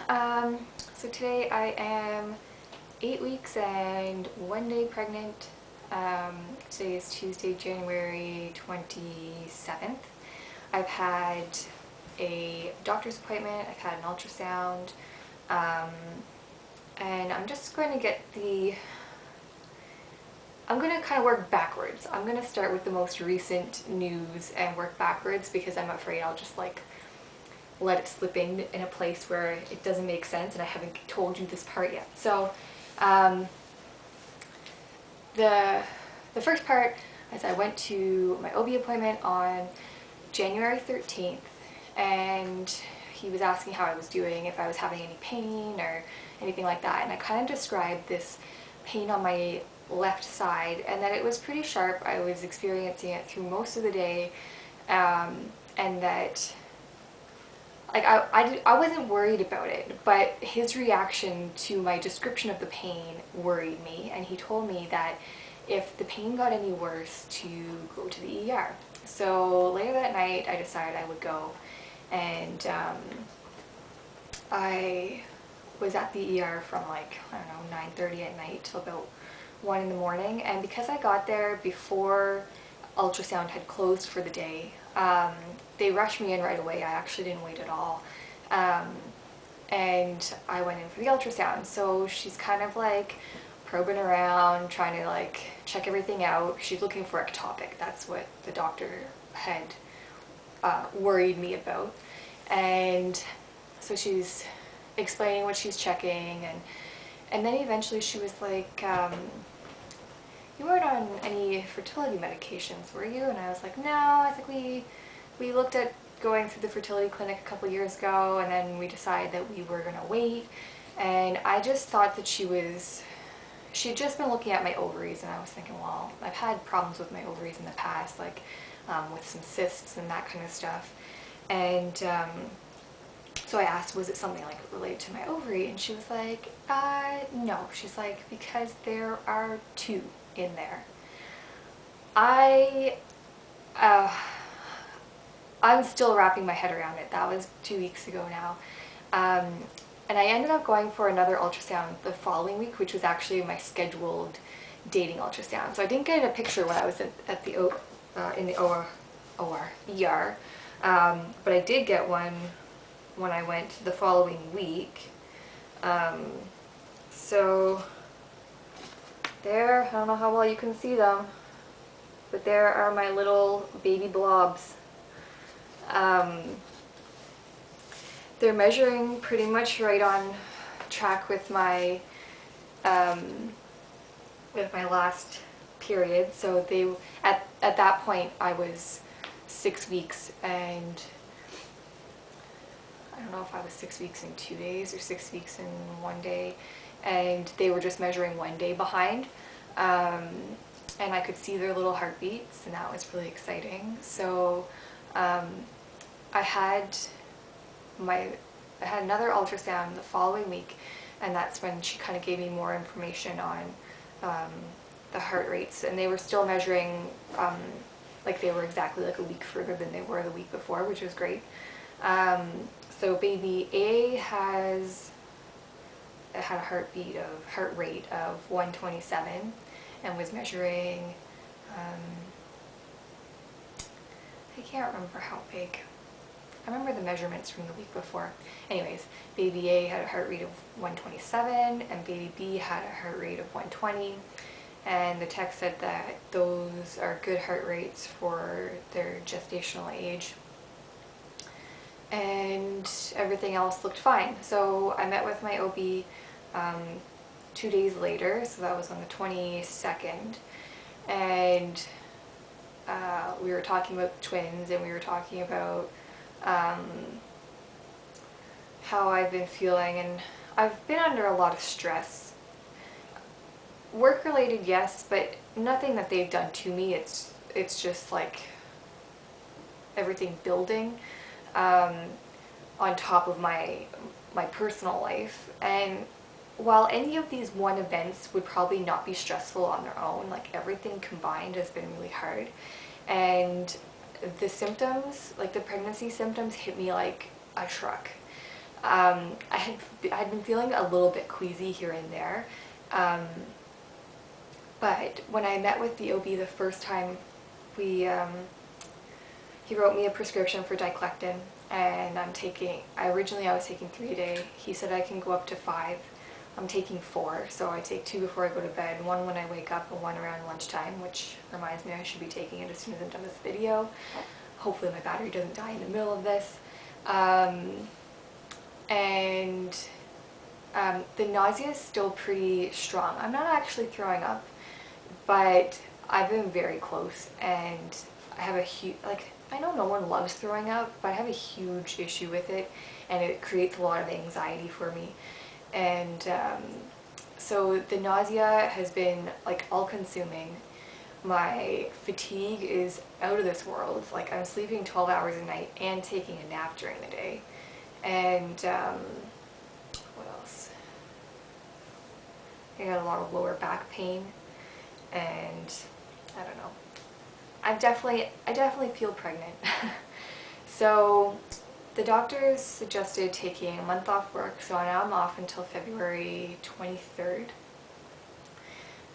So today I am 8 weeks and 1 day pregnant. Today is Tuesday, January 27th. I've had a doctor's appointment, I've had an ultrasound, and I'm just going to I'm going to kind of work backwards. I'm going to start with the most recent news and work backwards because I'm afraid I'll just let it slip in a place where it doesn't make sense and I haven't told you this part yet. So the first part is I went to my OB appointment on January 13th and he was asking how I was doing, if I was having any pain or anything like that, and I kind of described this pain on my left side and that it was pretty sharp. I was experiencing it through most of the day, and that I wasn't worried about it, but his reaction to my description of the pain worried me, and he told me that if the pain got any worse to go to the ER. So later that night I decided I would go, and I was at the ER from I don't know, 9:30 at night till about 1 in the morning, and because I got there before ultrasound had closed for the day, they rushed me in right away. I actually didn't wait at all. And I went in for the ultrasound. So she's kind of probing around, trying to check everything out. She's looking for ectopic. That's what the doctor had worried me about. And so she's explaining what she's checking, and then eventually she was like, you weren't on any fertility medications, were you? And I was like, no. I think we looked at going through the fertility clinic a couple years ago, and then we decided that we were gonna wait. And I just thought that she'd just been looking at my ovaries, and I was thinking, well, I've had problems with my ovaries in the past, with some cysts and that kind of stuff. And so I asked, was it something related to my ovary? And she was like, no. She's like, because there are two in there. I'm still wrapping my head around it. That was 2 weeks ago now. And I ended up going for another ultrasound the following week, which was actually my scheduled dating ultrasound. So I didn't get a picture when I was at the in the ER, but I did get one when I went the following week. So there, I don't know how well you can see them, but there are my little baby blobs. They're measuring pretty much right on track with my last period. So they at that point I was 6 weeks, and I don't know if I was 6 weeks in 2 days or 6 weeks in 1 day, and they were just measuring 1 day behind. And I could see their little heartbeats, and that was really exciting. So I had another ultrasound the following week, and that's when she kind of gave me more information on the heart rates, and they were still measuring they were exactly a week further than they were the week before, which was great. So baby A had a heart rate of 127 and was measuring, I can't remember how big. I remember the measurements from the week before. Anyways, baby A had a heart rate of 127 and baby B had a heart rate of 120. And the tech said that those are good heart rates for their gestational age. And everything else looked fine. So I met with my OB 2 days later, so that was on the 22nd, and we were talking about twins, and we were talking about how I've been feeling, and I've been under a lot of stress. Work related, yes, but nothing that they've done to me. It's just everything building on top of my personal life. And while any of these one events would probably not be stressful on their own, everything combined has been really hard. And the symptoms, the pregnancy symptoms, hit me like a truck. I had been feeling a little bit queasy here and there, but when I met with the OB the first time, he wrote me a prescription for diclectin, and originally I was taking 3 a day. He said I can go up to 5. I'm taking 4, so I take 2 before I go to bed, 1 when I wake up and 1 around lunchtime, which reminds me I should be taking it as soon as I'm done this video. Hopefully my battery doesn't die in the middle of this. The nausea is still pretty strong. I'm not actually throwing up, but I've been very close, and I have a huge, I know no one loves throwing up, but I have a huge issue with it, and it creates a lot of anxiety for me. And so the nausea has been all-consuming. My fatigue is out of this world. I'm sleeping 12 hours a night and taking a nap during the day. And what else? I got a lot of lower back pain, and I don't know. I definitely feel pregnant. So the doctors suggested taking a month off work, so now I'm off until February 23rd.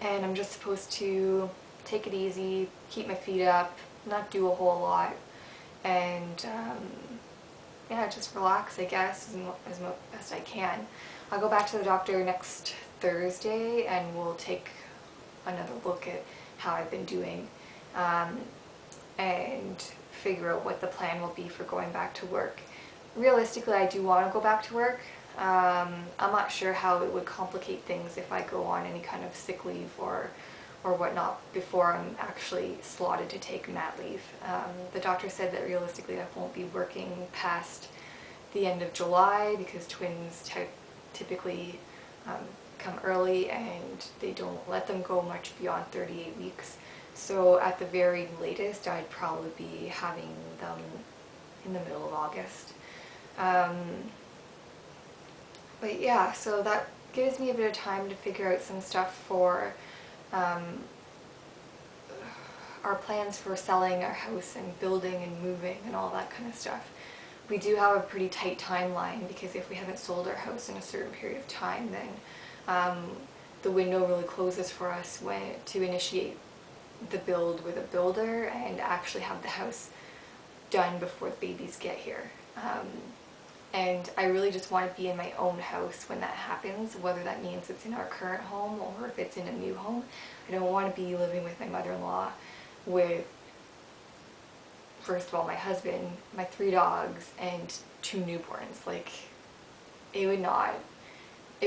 And I'm just supposed to take it easy, keep my feet up, not do a whole lot, and yeah, just relax, I guess, as best I can. I'll go back to the doctor next Thursday and we'll take another look at how I've been doing, and figure out what the plan will be for going back to work. Realistically, I do want to go back to work. I'm not sure how it would complicate things if I go on any kind of sick leave or whatnot before I'm actually slotted to take mat leave. The doctor said that realistically I won't be working past the end of July because twins typically come early and they don't let them go much beyond 38 weeks. So at the very latest I'd probably be having them in the middle of August. But yeah, so that gives me a bit of time to figure out some stuff for our plans for selling our house and building and moving and all that kind of stuff. We do have a pretty tight timeline because if we haven't sold our house in a certain period of time, then the window really closes for us to initiate the build with a builder and actually have the house done before the babies get here. And I really just want to be in my own house when that happens, whether that means it's in our current home or if it's in a new home. I don't want to be living with my mother-in-law with, first of all, my husband, my 3 dogs, and 2 newborns. It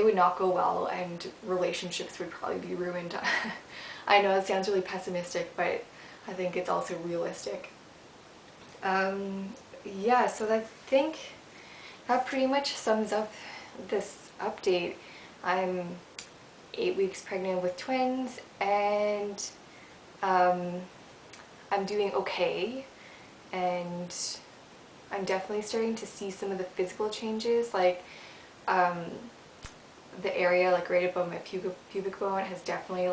would not go well, and relationships would probably be ruined. I know it sounds really pessimistic, but I think it's also realistic. Yeah, so I think that pretty much sums up this update. I'm 8 weeks pregnant with twins, and I'm doing okay, and I'm definitely starting to see some of the physical changes, the area right above my pubic bone has definitely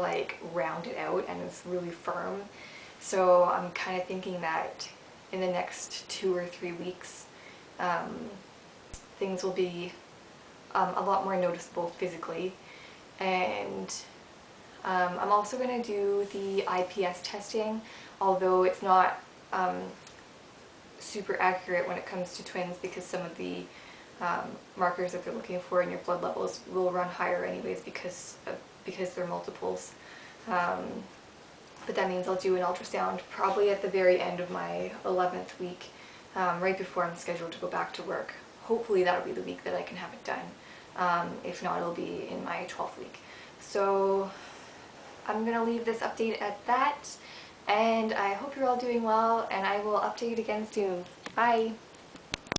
rounded out and is really firm. So I'm kind of thinking that in the next 2 or 3 weeks things will be a lot more noticeable physically. And I'm also going to do the IPS testing, although it's not super accurate when it comes to twins because some of the markers that they're looking for in your blood levels will run higher anyways because they're multiples. But that means I'll do an ultrasound probably at the very end of my 11th week, right before I'm scheduled to go back to work. Hopefully that'll be the week that I can have it done. If not, it'll be in my 12th week. So I'm going to leave this update at that, and I hope you're all doing well, and I will update again soon. Bye!